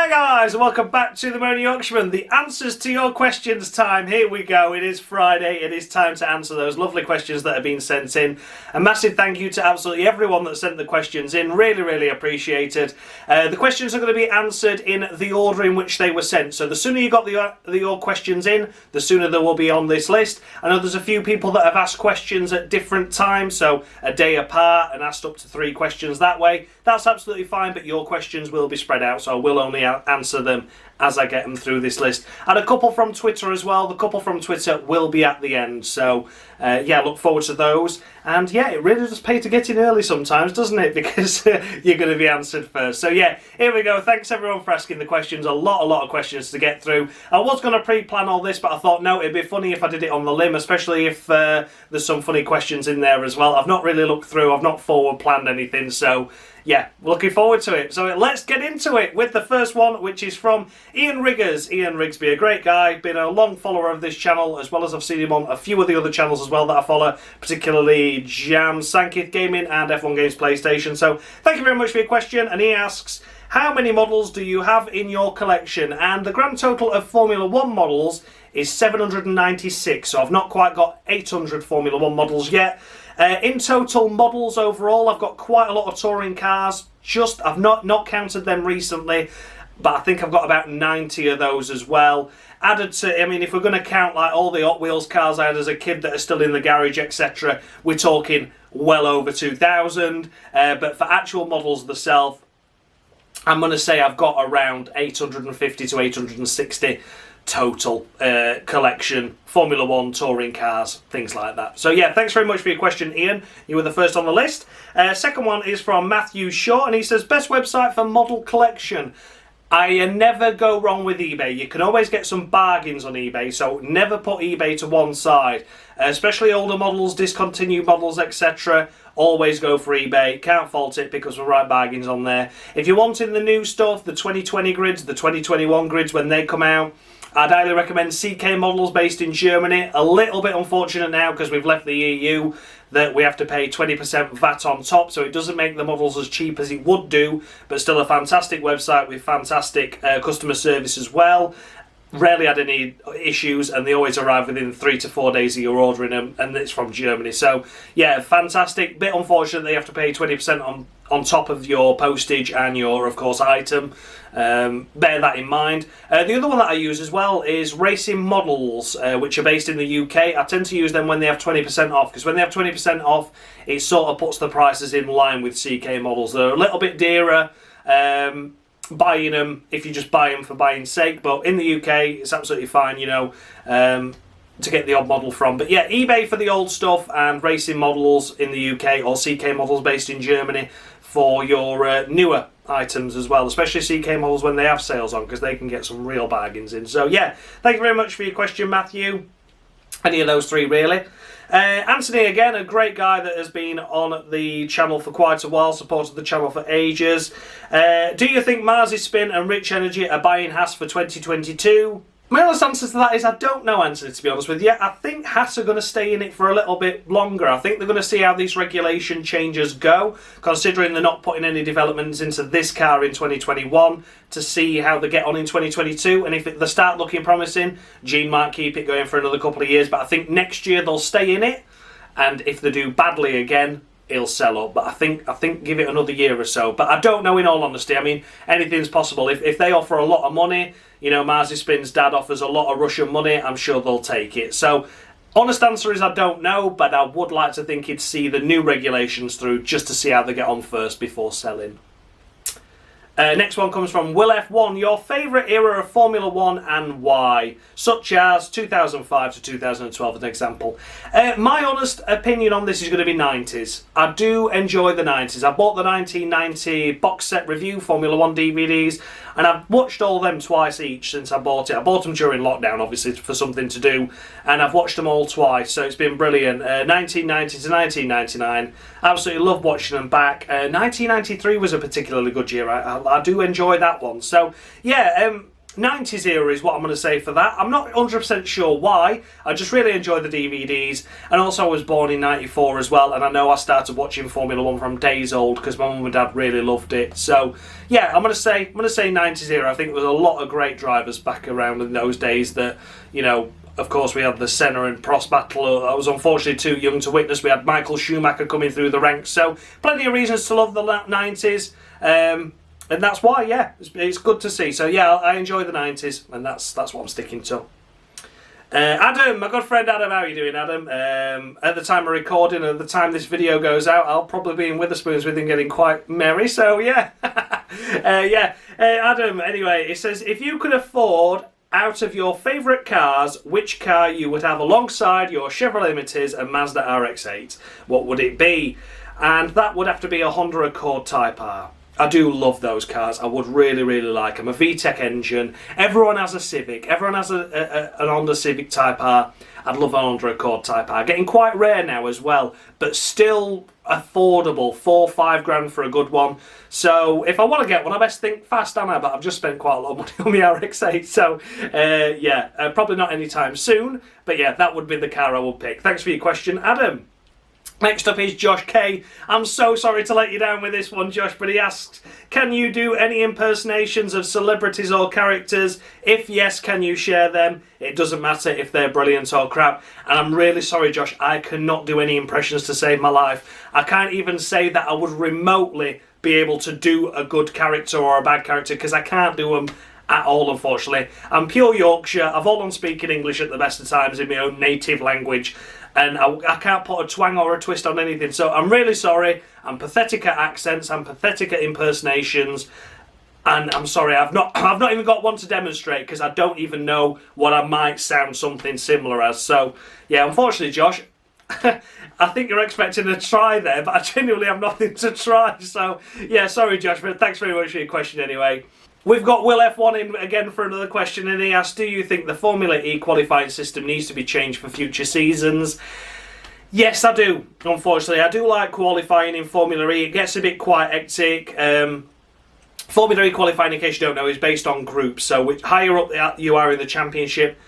Hi guys, and welcome back to the Moaning Yorkshireman. The answers to your questions time. Here we go. It is Friday. It is time to answer those lovely questions that have been sent in. A massive thank you to absolutely everyone that sent the questions in. Really appreciated. The questions are going to be answered in the order in which they were sent. So the sooner you got your questions in, the sooner they will be on this list. I know there's a few people that have asked questions at different times, so a day apart, and asked up to 3 questions that way. That's absolutely fine, but your questions will be spread out, so I will only answer them as I get them through this list. And a couple from Twitter as well. The couple from Twitter will be at the end, so yeah, look forward to those. And yeah, it really does pay to get in early sometimes, doesn't it? Because you're going to be answered first. So yeah, here we go. Thanks everyone for asking the questions. A lot of questions to get through. I was going to pre-plan all this, but I thought no, it'd be funny if I did it on the limb, especially if there's some funny questions in there as well. I've not really looked through. I've not forward planned anything, so yeah, looking forward to it. So let's get into it with the first one, which is from Ian Riggers. Ian Rigsby, a great guy, been a long follower of this channel, as well as I've seen him on a few of the other channels as well that I follow, particularly Jam Sankith Gaming and F1 Games PlayStation. So thank you very much for your question. And he asks, how many models do you have in your collection? And the grand total of Formula 1 models is 796, so I've not quite got 800 Formula 1 models yet. In total models overall, I've got quite a lot of touring cars. I've not counted them recently, but I think I've got about 90 of those as well. Added to, I mean, if we're going to count like all the Hot Wheels cars I had as a kid that are still in the garage, etc., we're talking well over 2,000. But for actual models themselves, I'm going to say I've got around 850 to 860 total collection, Formula 1, touring cars, things like that. So yeah, thanks very much for your question, Ian. You were the first on the list. Second one is from Matthew Shaw, and he says, best website for model collection. I never go wrong with eBay. You can always get some bargains on eBay, so never put eBay to one side. Especially older models, discontinued models, etc. Always go for eBay. Can't fault it because we're right bargains on there. If you're wanting the new stuff, the 2020 grids, the 2021 grids when they come out, I'd highly recommend CK Models based in Germany. A little bit unfortunate now because we've left the EU that we have to pay 20% VAT on top, so it doesn't make the models as cheap as it would do, but still a fantastic website with fantastic customer service as well. Rarely had any issues, and they always arrive within 3 to 4 days of your ordering them, and it's from Germany. So yeah, fantastic. Bit unfortunate they have to pay 20% on top of your postage and your, of course, item. Bear that in mind. The other one that I use as well is Racing Models, which are based in the UK. I tend to use them when they have 20% off, because when they have 20% off, it sort of puts the prices in line with CK Models. They're a little bit dearer. Buying them if you just buy them for buying sake, but in the UK it's absolutely fine, you know, to get the odd model from. But yeah, eBay for the old stuff and Racing Models in the UK, or CK Models based in Germany for your newer items as well, especially CK Models when they have sales on, because they can get some real bargains in. So yeah, thank you very much for your question, Matthew. Any of those 3 really. Anthony, again, a great guy that has been on the channel for quite a while, supported the channel for ages. Do you think Marzi Spin and Rich Energy are buying Haas for 2022? My honest answer to that is I don't know, Anthony, to be honest with you. I think Haas are going to stay in it for a little bit longer. I think they're going to see how these regulation changes go, considering they're not putting any developments into this car in 2021, to see how they get on in 2022. And if they start looking promising, Gene might keep it going for another couple of years. But I think next year they'll stay in it. And if they do badly again, it'll sell up. But I think give it another year or so. But I don't know, in all honesty. I mean, anything's possible. If they offer a lot of money, you know, Marzi Spin's dad offers a lot of Russian money, I'm sure they'll take it. So, honest answer is I don't know, but I would like to think he'd see the new regulations through just to see how they get on first before selling. Next one comes from Will F1. Your favourite era of Formula 1 and why? Such as 2005 to 2012 as an example. My honest opinion on this is going to be 90s. I do enjoy the 90s. I bought the 1990 box set review Formula 1 DVDs, and I've watched all them twice each since I bought it. I bought them during lockdown, obviously, for something to do, and I've watched them all twice, so it's been brilliant. 1990 to 1999, absolutely love watching them back. 1993 was a particularly good year. I do enjoy that one. So, yeah, 90s era is what I'm going to say for that. I'm not 100% sure why. I just really enjoy the DVDs, and also I was born in 94 as well, and I know I started watching Formula 1 from days old because my mum and dad really loved it. So yeah, I'm going to say 90s era. I think there was a lot of great drivers back around in those days that, you know, of course we had the Senna and Prost battle. I was unfortunately too young to witness. We had Michael Schumacher coming through the ranks, so plenty of reasons to love the 90s. And that's why, yeah, it's good to see. So yeah, I enjoy the 90s, and that's what I'm sticking to. Adam, my good friend Adam, how are you doing, Adam? At the time of recording, at the time this video goes out, I'll probably be in Witherspoons with him getting quite merry, so yeah. Adam, anyway, it says, if you could afford out of your favourite cars, which car you would have alongside your Chevrolet Matiz and Mazda RX-8, what would it be? And that would have to be a Honda Accord Type R. I do love those cars. I would really, really like them. A VTEC engine. Everyone has a Civic. Everyone has an Honda Civic Type R. I'd love an Honda Accord Type R. Getting quite rare now as well, but still affordable. 4-5 grand for a good one. So if I want to get one, I best think fast, am I? But I've just spent quite a lot of money on the RX-8. So probably not anytime soon. But yeah, that would be the car I would pick. Thanks for your question, Adam. Next up is Josh K. I'm so sorry to let you down with this one, Josh, but he asks, can you do any impersonations of celebrities or characters? If yes, can you share them? It doesn't matter if they're brilliant or crap. And I'm really sorry, Josh, I cannot do any impressions to save my life. I can't even say that I would remotely be able to do a good character or a bad character, because I can't do them at all, unfortunately. I'm pure Yorkshire. I've all on speaking English at the best of times in my own native language, and I can't put a twang or a twist on anything. So I'm really sorry. I'm pathetic at accents. I'm pathetic at impersonations, and I'm sorry. I've not even got one to demonstrate, because I don't even know what I might sound something similar as. So yeah, unfortunately, Josh, I think you're expecting a try there, but I genuinely have nothing to try. So yeah, sorry, Josh, but thanks very much for your question anyway. We've got Will F1 in again for another question, and he asks, do you think the Formula E qualifying system needs to be changed for future seasons? Yes, I do, unfortunately. I do like qualifying in Formula E. It gets a bit quite hectic. Formula E qualifying, in case you don't know, is based on groups. So which higher up you are in the championship,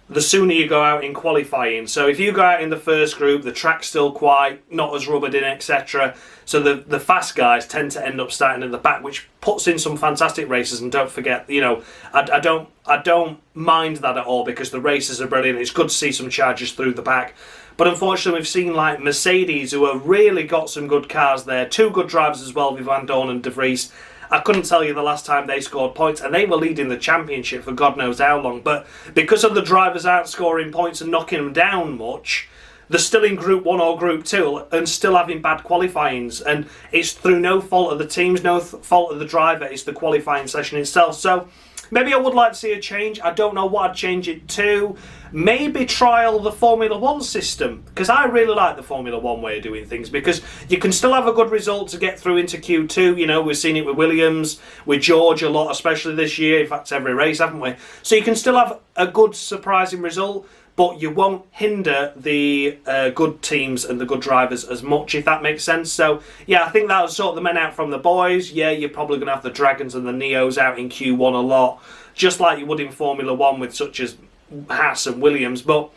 the sooner you go out in qualifying. So if you go out in the first group, the track's still quite not as rubbered in, etc. So the fast guys tend to end up starting at the back, which puts in some fantastic races. And don't forget, you know, I don't mind that at all, because the races are brilliant. It's good to see some charges through the back. But unfortunately, we've seen like Mercedes, who have really got some good cars there. Two good drivers as well, with Van Dorn and De Vries. I couldn't tell you the last time they scored points, and they were leading the championship for God knows how long. But because of the drivers aren't scoring points and knocking them down much, they're still in Group 1 or Group 2 and still having bad qualifyings. And it's through no fault of the teams, no fault of the driver. It's the qualifying session itself. So maybe I would like to see a change. I don't know what I'd change it to. Maybe trial the Formula 1 system, because I really like the Formula 1 way of doing things, because you can still have a good result to get through into Q2. You know, we've seen it with Williams, with George a lot, especially this year. In fact, every race, haven't we? So you can still have a good, surprising result, but you won't hinder the good teams and the good drivers as much, if that makes sense. So yeah, I think that'll sort the men out from the boys. Yeah, you're probably going to have the Dragons and the Neos out in Q1 a lot, just like you would in Formula 1 with such as Haas and Williams, but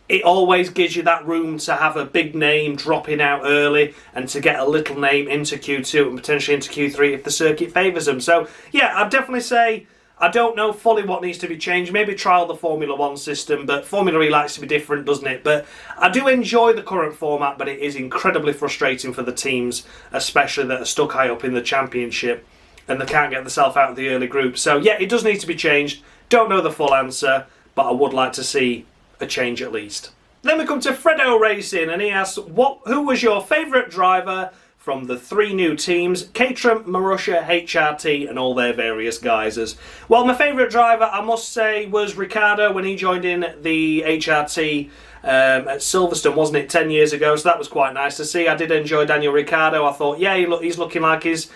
it always gives you that room to have a big name dropping out early and to get a little name into Q2 and potentially into Q3 if the circuit favours them. So yeah, I'd definitely say I don't know fully what needs to be changed. Maybe trial the Formula 1 system, but Formula E likes to be different, doesn't it? But I do enjoy the current format, but it is incredibly frustrating for the teams, especially that are stuck high up in the championship and they can't get themselves out of the early group. So yeah, it does need to be changed. Don't know the full answer, but I would like to see a change at least. Then we come to Fredo Racing, and he asks, who was your favourite driver from the three new teams, Caterham, Marussia, HRT, and all their various guises? Well, my favourite driver, I must say, was Ricciardo when he joined in the HRT at Silverstone, wasn't it, 10 years ago? So that was quite nice to see. I did enjoy Daniel Ricciardo. I thought, yeah, he's looking like he's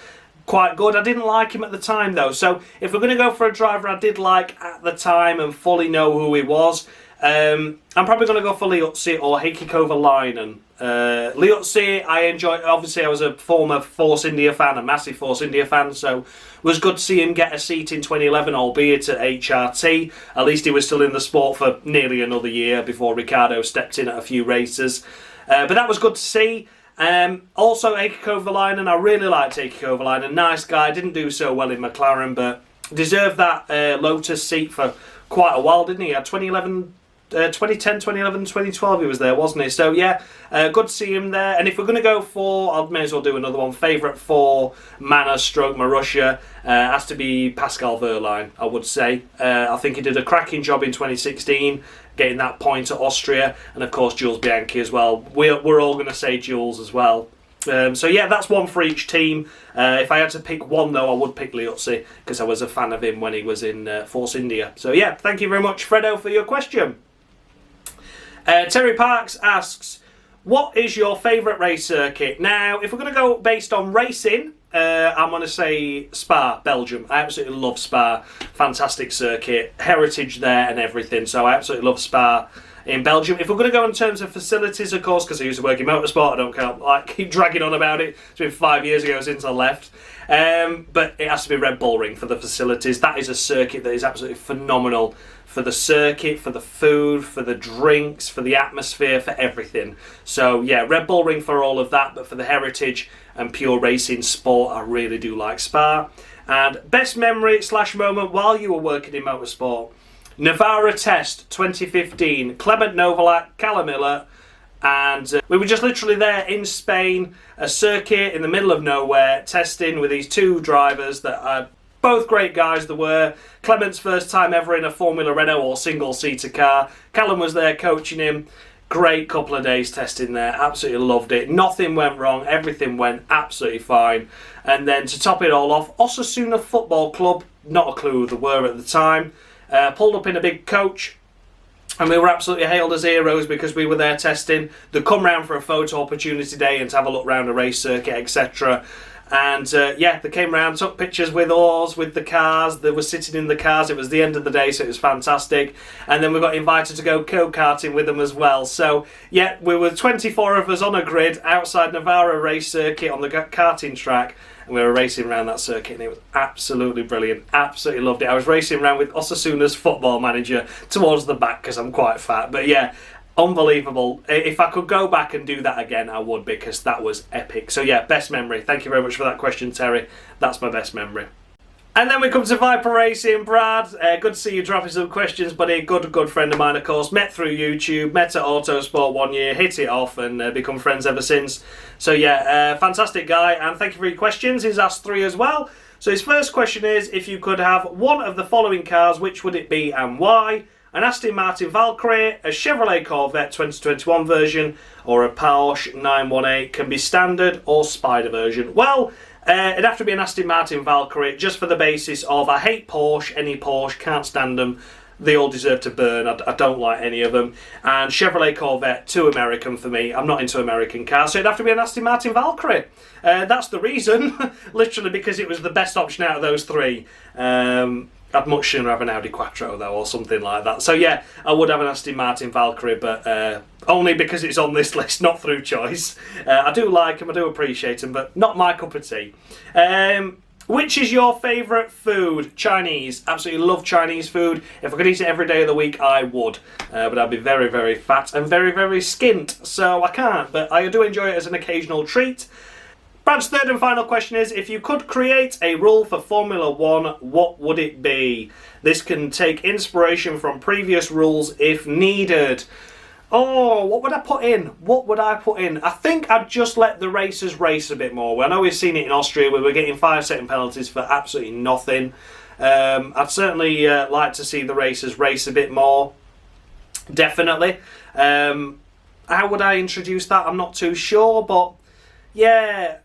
quite good. I didn't like him at the time though, so if we're going to go for a driver I did like at the time and fully know who he was, I'm probably going to go for Liuzzi or Heikki Kovalainen. Liuzzi, I enjoyed. Obviously, I was a former Force India fan, a massive Force India fan, so it was good to see him get a seat in 2011, albeit at HRT. At least he was still in the sport for nearly another year before Ricciardo stepped in at a few races. But that was good to see. Also, Heikki Kovalainen, I really liked Heikki Kovalainen. Nice guy, didn't do so well in McLaren, but deserved that Lotus seat for quite a while, didn't he? 2010, 2011, 2012 he was there, wasn't he? So yeah, good to see him there. And if we're going to go for, I may as well do another one, favourite for Mana stroke Marussia, has to be Pascal Wehrlein, I would say. I think he did a cracking job in 2016, getting that point at Austria, and of course Jules Bianchi as well. We're all going to say Jules as well. So yeah, that's one for each team. If I had to pick one though, I would pick Liuzzi, because I was a fan of him when he was in Force India. So yeah, thank you very much, Fredo, for your question. Terry Parks asks, what is your favourite race circuit? Now, if we're going to go based on racing, I'm going to say Spa, Belgium. I absolutely love Spa. Fantastic circuit, heritage there and everything. So I absolutely love Spa in Belgium. If we're going to go in terms of facilities, of course, because I used to work in motorsport, I don't keep dragging on about it. It's been 5 years ago since I left. But it has to be Red Bull Ring for the facilities. That is a circuit that is absolutely phenomenal for the circuit, for the food, for the drinks, for the atmosphere, for everything. So yeah, Red Bull Ring for all of that, but for the heritage and pure racing sport, I really do like Spa. And best memory / moment while you were working in motorsport, Navarra Test 2015, Clement Novalak, Callum Miller, and we were just literally there in Spain, a circuit in the middle of nowhere, testing with these two drivers that are both great guys. They were Clement's first time ever in a Formula Renault or single-seater car. Callum was there coaching him. Great couple of days testing there. Absolutely loved it. Nothing went wrong. Everything went absolutely fine. And then to top it all off, Osasuna Football Club, not a clue who they were at the time, pulled up in a big coach. And we were absolutely hailed as heroes because we were there testing. They come round for a photo opportunity day and to have a look round a race circuit, etc. And yeah, they came round, took pictures with us, with the cars. They were sitting in the cars. It was the end of the day, so it was fantastic. And then we got invited to go go-karting with them as well. So yeah, we were 24 of us on a grid outside Navarra race circuit on the karting track. And we were racing around that circuit, and it was absolutely brilliant. Absolutely loved it. I was racing around with Osasuna's football manager towards the back because I'm quite fat. But yeah, unbelievable. If I could go back and do that again, I would, because that was epic. So yeah, best memory. Thank you very much for that question, Terry. That's my best memory. And then we come to Viper Racing. Brad, good to see you dropping some questions, buddy. Good friend of mine, of course. Met through YouTube, met at Autosport 1 year, hit it off, and become friends ever since. So yeah, fantastic guy, and thank you for your questions. He's asked 3 as well. So his first question is, if you could have one of the following cars, which would it be and why? An Aston Martin Valkyrie, a Chevrolet Corvette 2021 version, or a Porsche 918, can be standard or Spider version. Well, it'd have to be an Aston Martin Valkyrie, just for the basis of I hate Porsche, any Porsche, can't stand them. They all deserve to burn. I don't like any of them. And Chevrolet Corvette, too American for me. I'm not into American cars, so it'd have to be an Aston Martin Valkyrie. That's the reason, literally because it was the best option out of those 3. I'd much sooner have an Audi Quattro though, or something like that. So yeah, I would have an Aston Martin Valkyrie, but only because it's on this list, not through choice. I do like them, I do appreciate them, but not my cup of tea. Which is your favourite food? Chinese. Absolutely love Chinese food. If I could eat it every day of the week, I would. But I'd be very, very fat and very, very skint, so I can't. But I do enjoy it as an occasional treat. Brad's third and final question is, if you could create a rule for Formula 1, what would it be? This can take inspiration from previous rules if needed. Oh, what would I put in? What would I put in? I think I'd just let the racers race a bit more. I know we've seen it in Austria where we're getting 5-second penalties for absolutely nothing. I'd certainly like to see the racers race a bit more. Definitely. How would I introduce that? I'm not too sure, but yeah,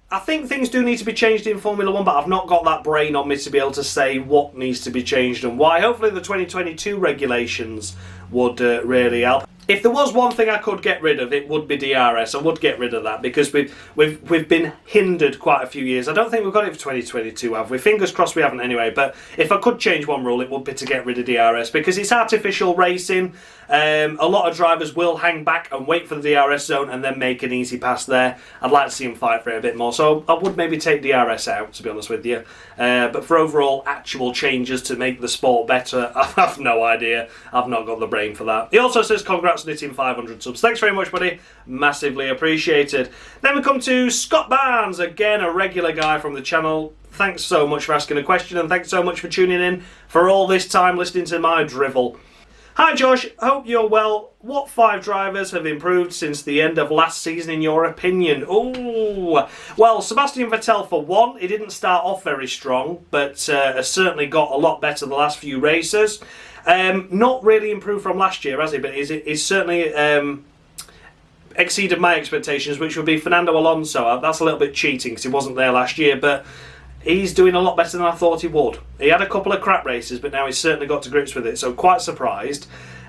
I think things do need to be changed in Formula 1, but I've not got that brain on me to be able to say what needs to be changed and why. Hopefully the 2022 regulations would really help. if there was one thing I could get rid of, it would be DRS. I would get rid of that because we've been hindered quite a few years. I don't think we've got it for 2022, have we? Fingers crossed we haven't anyway. But if I could change one rule, it would be to get rid of DRS because it's artificial racing. A lot of drivers will hang back and wait for the DRS zone and then make an easy pass there. I'd like to see them fight for it a bit more. So I would maybe take DRS out, to be honest with you. But for overall actual changes to make the sport better, I have no idea. I've not got the brain for that. He also says congrats on hitting 500 subs. Thanks very much, buddy. Massively appreciated. Then we come to Scott Barnes, again a regular guy from the channel. Thanks so much for asking a question and thanks so much for tuning in for all this time listening to my drivel. Hi Josh, hope you're well. What 5 drivers have improved since the end of last season in your opinion? Oh, well, Sebastian Vettel for one. He didn't start off very strong, but has certainly got a lot better the last few races. Not really improved from last year, has he? But he's certainly exceeded my expectations, which would be Fernando Alonso. That's a little bit cheating because he wasn't there last year, but he's doing a lot better than I thought he would. He had a couple of crap races, but now he's certainly got to grips with it, so quite surprised.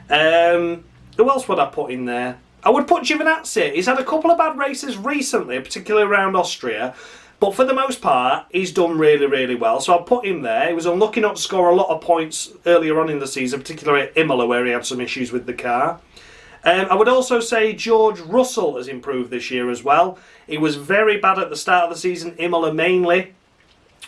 Who else would I put in there? I would put Giovinazzi. He's had a couple of bad races recently, particularly around Austria, but for the most part, he's done really, really well, so I'll put him there. He was unlucky not to score a lot of points earlier on in the season, particularly at Imola, where he had some issues with the car. I would also say George Russell has improved this year as well. He was very bad at the start of the season, Imola mainly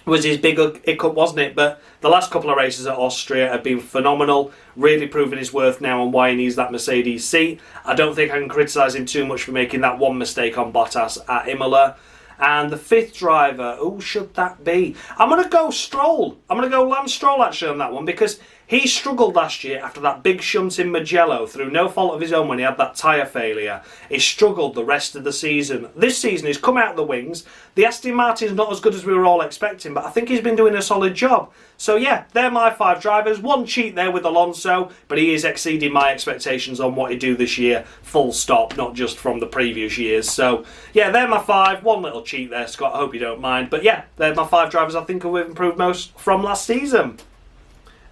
was his big hiccup, wasn't it? But the last couple of races at Austria have been phenomenal, really proving his worth now and why he needs that Mercedes seat. I don't think I can criticise him too much for making that one mistake on Bottas at Imola. And the 5th driver, who should that be? I'm going to go Stroll. I'm going to go Lance Stroll actually on that one because he struggled last year after that big shunt in Mugello through no fault of his own when he had that tyre failure. He struggled the rest of the season. This season he's come out of the wings. The Aston Martin's not as good as we were all expecting, but I think he's been doing a solid job. So yeah, they're my 5 drivers. One cheat there with Alonso, but he is exceeding my expectations on what he'd do this year, full stop, not just from the previous years. So yeah, they're my 5. One little cheat there, Scott, I hope you don't mind. But yeah, they're my 5 drivers I think who have improved most from last season.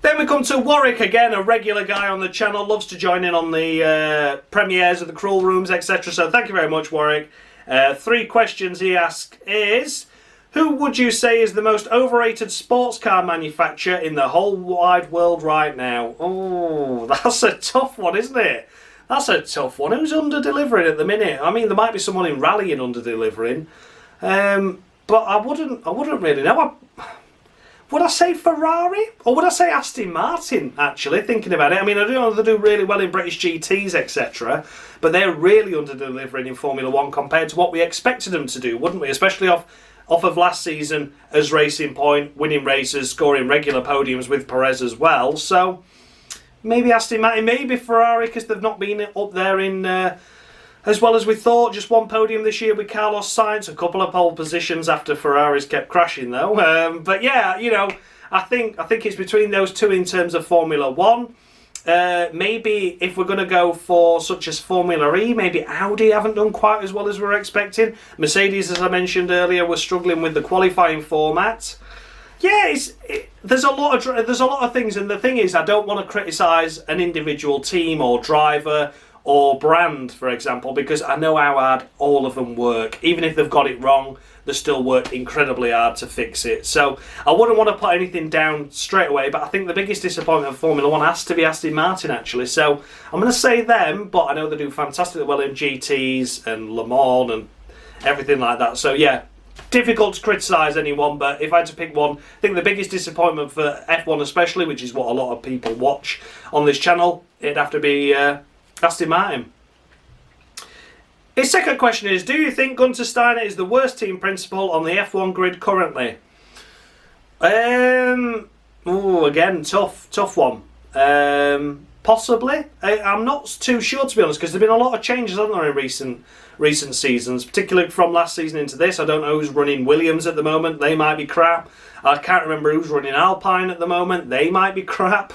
Then we come to Warwick, again, a regular guy on the channel, loves to join in on the premieres of the Cruel Rooms, etc. So thank you very much, Warwick. 3 questions he asked is, who would you say is the most overrated sports car manufacturer in the whole wide world right now? Oh, that's a tough one, isn't it? That's a tough one. Who's under-delivering at the minute? I mean, there might be someone in rallying under-delivering. But I wouldn't really know. Would I say Ferrari? Or would I say Aston Martin, actually, thinking about it? I mean, I do know they do really well in British GTs, etc. But they're really under-delivering in Formula 1 compared to what we expected them to do, wouldn't we? Especially off of last season as Racing Point, winning races, scoring regular podiums with Perez as well. So, maybe Aston Martin, maybe Ferrari, because they've not been up there in as well as we thought. Just one podium this year with Carlos Sainz, a couple of pole positions after Ferraris kept crashing though. But yeah, you know, I think it's between those two in terms of Formula 1. Maybe if we're going to go for such as Formula E, maybe Audi haven't done quite as well as we were expecting. Mercedes, as I mentioned earlier, was struggling with the qualifying format. Yeah, there's a lot of things, and the thing is, I don't want to criticise an individual team or driver or brand, for example, because I know how hard all of them work. Even if they've got it wrong, they still work incredibly hard to fix it. So I wouldn't want to put anything down straight away, but I think the biggest disappointment of Formula 1 has to be Aston Martin, actually. So I'm going to say them, but I know they do fantastically well in GTs and Le Mans and everything like that. So yeah, difficult to criticise anyone, but if I had to pick one, I think the biggest disappointment for F1 especially, which is what a lot of people watch on this channel, it'd have to be Aston Martin. His second question is, do you think Gunter Steiner is the worst team principal on the F1 grid currently? Again, tough one. Possibly. I'm not too sure, to be honest, because there have been a lot of changes, haven't there, in recent seasons, particularly from last season into this. I don't know who's running Williams at the moment. They might be crap. I can't remember who's running Alpine at the moment. They might be crap.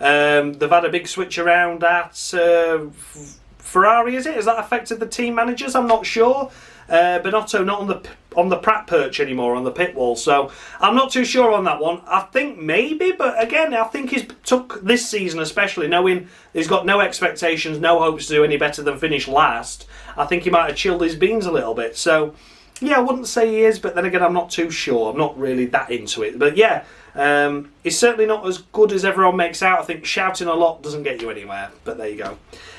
They've had a big switch around at Ferrari, is it? Has that affected the team managers? I'm not sure. Binotto not on the Pratt perch anymore on the pit wall. So I'm not too sure on that one. I think maybe, but again, I think he's took this season, especially knowing he's got no expectations, no hopes to do any better than finish last. I think he might have chilled his beans a little bit. So yeah, I wouldn't say he is, but then again, I'm not too sure. I'm not really that into it. But yeah, he's certainly not as good as everyone makes out. I think shouting a lot doesn't get you anywhere, but there you go.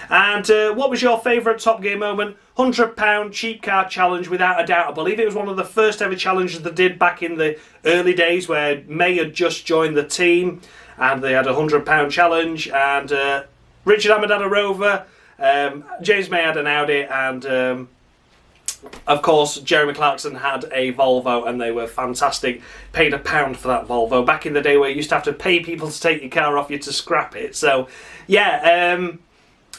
And what was your favourite Top Gear moment? £100 cheap car challenge, without a doubt. I believe it was one of the first ever challenges they did back in the early days where May had just joined the team and they had a £100 challenge, and Richard Hammond had a Rover, James May had an Audi, and of course Jeremy Clarkson had a Volvo, and they were fantastic. Paid £1 for that Volvo back in the day where you used to have to pay people to take your car off you to scrap it. So yeah,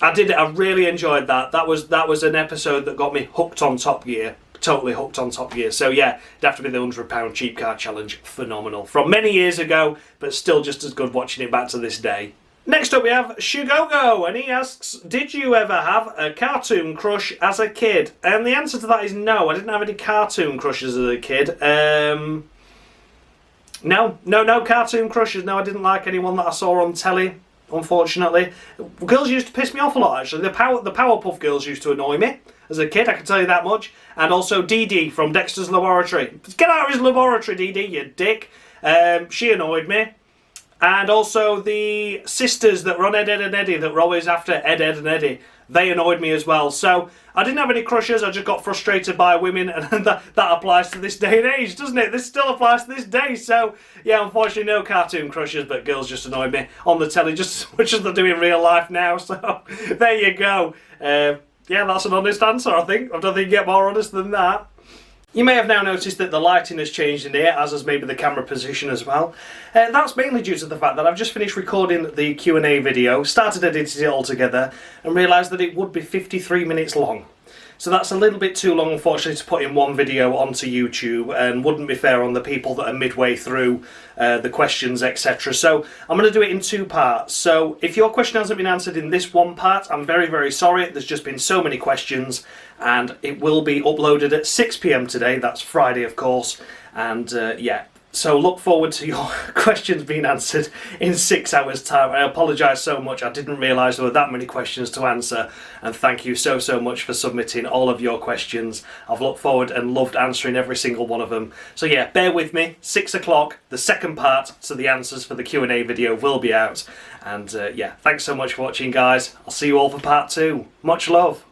I did it. I really enjoyed that. That was an episode that got me hooked on Top Gear. Totally hooked on Top Gear. So yeah, it'd have to be the £100 cheap car challenge. Phenomenal. From many years ago, but still just as good watching it back to this day. Next up we have Shugogo, and he asks, did you ever have a cartoon crush as a kid? And the answer to that is no. I didn't have any cartoon crushes as a kid. No cartoon crushes. No, I didn't like anyone that I saw on telly, unfortunately. Girls used to piss me off a lot, actually. The Powerpuff Girls used to annoy me as a kid, I can tell you that much. And also Dee Dee from Dexter's Laboratory. Get out of his laboratory, Dee Dee, you dick. She annoyed me. And also the sisters that were on Ed, Edd and Eddy that were always after Ed, Edd and Eddy. They annoyed me as well. So I didn't have any crushes, I just got frustrated by women, and that applies to this day and age, doesn't it? This still applies to this day. So yeah, unfortunately no cartoon crushes, but girls just annoyed me on the telly just as much as they do in real life now. So there you go. Yeah, that's an honest answer, I think. I don't think you get more honest than that. You may have now noticed that the lighting has changed in here, as has maybe the camera position as well. That's mainly due to the fact that I've just finished recording the Q&A video, started editing it all together, and realised that it would be 53 minutes long. So that's a little bit too long, unfortunately, to put in one video onto YouTube, and wouldn't be fair on the people that are midway through the questions, etc. So I'm going to do it in two parts. So if your question hasn't been answered in this one part, I'm very, very sorry. There's just been so many questions, and it will be uploaded at 6 PM today. That's Friday, of course. And yeah. So look forward to your questions being answered in 6 hours' time. I apologise so much. I didn't realise there were that many questions to answer. And thank you so much for submitting all of your questions. I've looked forward and loved answering every single one of them. So yeah, bear with me. 6 o'clock, the second part to the answers for the Q&A video will be out. And yeah, thanks so much for watching, guys. I'll see you all for part 2. Much love.